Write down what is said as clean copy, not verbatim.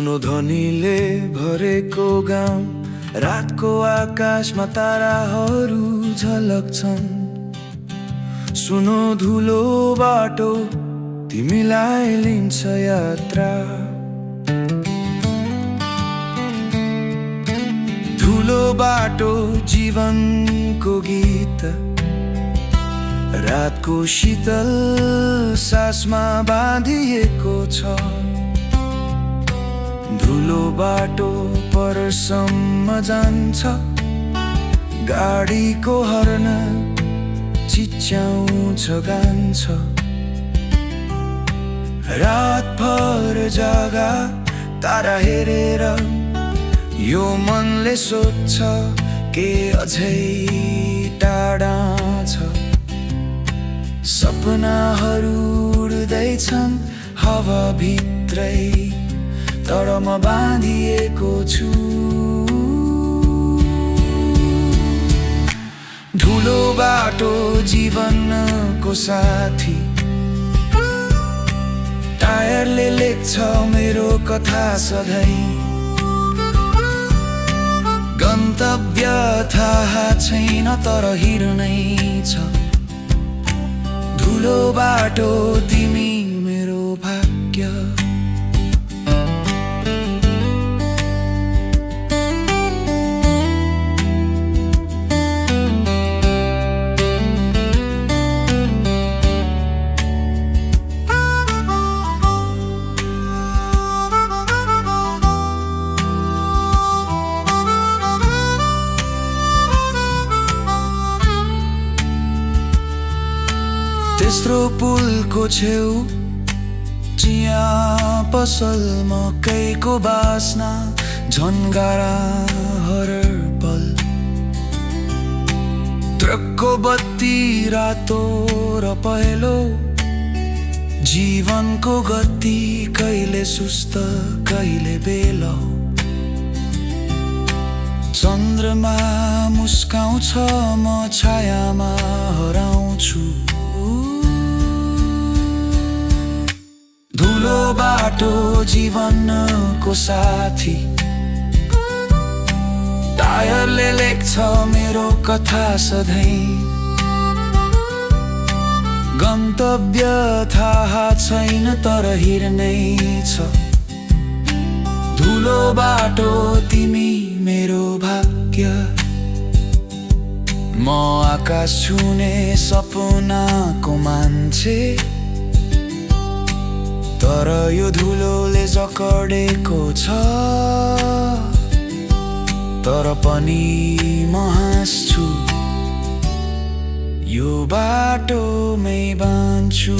सुनो ध्वनिले भरेको गाउँ, रातको आकाशमा ताराहरू झलक्छन्। सुनो धुलो बाटो तिमीलाई लिन्छ यात्रा। धुलो बाटो जीवनको गीत, रातको शीतल सासमा बाँधिएको छ। धुलो बाटो परसम्म जान्छ, गाडीको हर्न चिच्याउँछ गान्छ। रातभर जागा तारा हेरेर यो मनले सोध्छ के अझै टाढा छ। सपनाहरू उड्दैछन् हावाभित्रै, तर म बाँधिएको छु। धुलो बाटो जीवनको साथी, टायरले लेख्छ मेरो कथा सधैँ। गन्तव्य थाहा छैन तर हिँड्नै छ। धुलो बाटो तिमी मेरो भाग्य। तेस्रो पुलको छेउ चिया पसल, मकैको बास्ना झन्गारा हर पल। ट्रकको बत्ती रातो र पहेँलो, जीवनको गति कहिले सुस्त कहिले बेलो। चन्द्रमा मुस्काउँछ म छायामा हराउँछु। धुलो बाटो जीवनको साथी, टायरले लेख्छ मेरो कथा सधैँ। गन्तव्य थाहा छैन तर हिँड्नै छ। धुलो बाटो तिमी मेरो भाग्य। म आकाश छुने सपनाको मान्छे, तर यो धुलोले जकडेको छ। तर पनि म हाँस्छु, यो बाटोमै बाँच्छु।